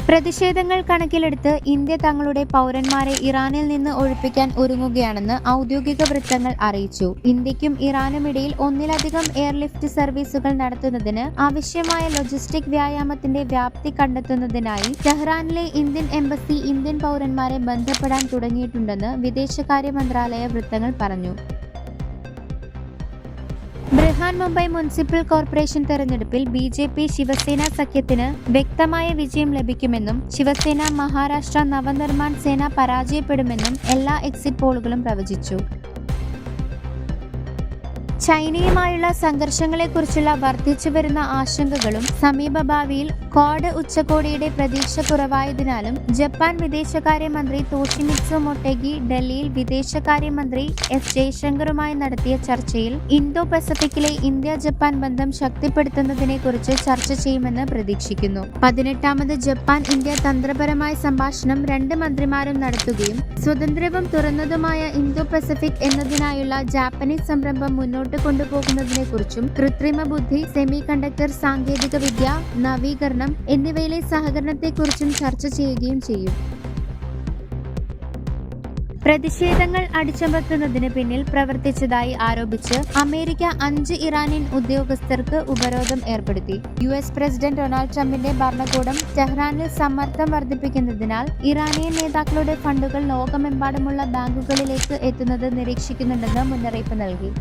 പ്രതിഷേധങ്ങൾ കണക്കിലെടുത്ത് ഇന്ത്യ തങ്ങളുടെ പൗരന്മാരെ ഇറാനിൽ നിന്ന് ഒഴിപ്പിക്കാൻ ഒരുങ്ങുകയാണെന്ന് ഔദ്യോഗിക വൃത്തങ്ങൾ അറിയിച്ചു. ഇന്ത്യക്കും ഇറാനുമിടയിൽ ഒന്നിലധികം എയർലിഫ്റ്റ് സർവീസുകൾ നടത്തുന്നതിന് ആവശ്യമായ ലോജിസ്റ്റിക് വ്യായാമത്തിന്റെ വ്യാപ്തി കണ്ടെത്തുന്നതിനായി ടെഹ്റാനിലെ ഇന്ത്യൻ എംബസി ഇന്ത്യൻ പൗരന്മാരെ ബന്ധപ്പെടാൻ തുടങ്ങിയിട്ടുണ്ടെന്ന് വിദേശകാര്യ മന്ത്രാലയ വൃത്തങ്ങൾ പറഞ്ഞു. ബൃഹാൻ മുംബൈ മുനിസിപ്പൽ കോർപ്പറേഷൻ തെരഞ്ഞെടുപ്പിൽ ബി.ജെ.പി. ശിവസേന സഖ്യത്തിന് വ്യക്തമായ വിജയം ലഭിക്കുമെന്നും ശിവസേന മഹാരാഷ്ട്ര നവനിർമ്മാൺ സേന പരാജയപ്പെടുമെന്നും എല്ലാ എക്സിറ്റ് പോളുകളും പ്രവചിച്ചു. ചൈനയുമായുള്ള സംഘർഷങ്ങളെക്കുറിച്ചുള്ള വർദ്ധിച്ചുവരുന്ന ആശങ്കകളും സമീപഭാവിയിൽ ക്വാഡ് ഉച്ചകോടിയുടെ പ്രതീക്ഷ കുറവായതിനാലും ജപ്പാൻ വിദേശകാര്യമന്ത്രി തോഷിമിത്സു മൊട്ടേഗി ഡൽഹിയിൽ വിദേശകാര്യമന്ത്രി എസ് ജയശങ്കറുമായി നടത്തിയ ചർച്ചയിൽ ഇന്തോ പസഫിക്കിലെ ഇന്ത്യ ജപ്പാൻ ബന്ധം ശക്തിപ്പെടുത്തുന്നതിനെക്കുറിച്ച് ചർച്ച ചെയ്യുമെന്ന് പ്രതീക്ഷിക്കുന്നു. 18ാമത് ജപ്പാൻ ഇന്ത്യ തന്ത്രപരമായ സംഭാഷണം രണ്ട് മന്ത്രിമാരും നടത്തുകയും സ്വതന്ത്രവും തുറന്നതുമായ ഇന്തോ പസഫിക് എന്നതിനായുള്ള ജാപ്പനീസ് സംരംഭം മുന്നോട്ട് കൊണ്ടുപോകുന്നതിനെക്കുറിച്ചും കൃത്രിമ ബുദ്ധി, സെമി കണ്ടക്ടർ സാങ്കേതിക വിദ്യ, നവീകരണം എന്നിവയിലെ സഹകരണത്തെക്കുറിച്ചും ചർച്ച ചെയ്യുകയും ചെയ്യും. പ്രതിഷേധങ്ങൾ അടിച്ചമർത്തുന്നതിന് പിന്നിൽ പ്രവർത്തിച്ചതായി ആരോപിച്ച് അമേരിക്ക 5 ഇറാനിയൻ ഉദ്യോഗസ്ഥർക്ക് ഉപരോധം ഏർപ്പെടുത്തി. US പ്രസിഡന്റ് ഡൊണാൾഡ് ട്രംപിന്റെ ഭരണകൂടം ടെഹ്റാനിൽ സമ്മർദ്ദം വർദ്ധിപ്പിക്കുന്നതിനാൽ ഇറാനിയൻ നേതാക്കളുടെ ഫണ്ടുകൾ ലോകമെമ്പാടുമുള്ള ബാങ്കുകളിലേക്ക് എത്തുന്നത് നിരീക്ഷിക്കുന്നുണ്ടെന്ന് മുന്നറിയിപ്പ് നൽകി.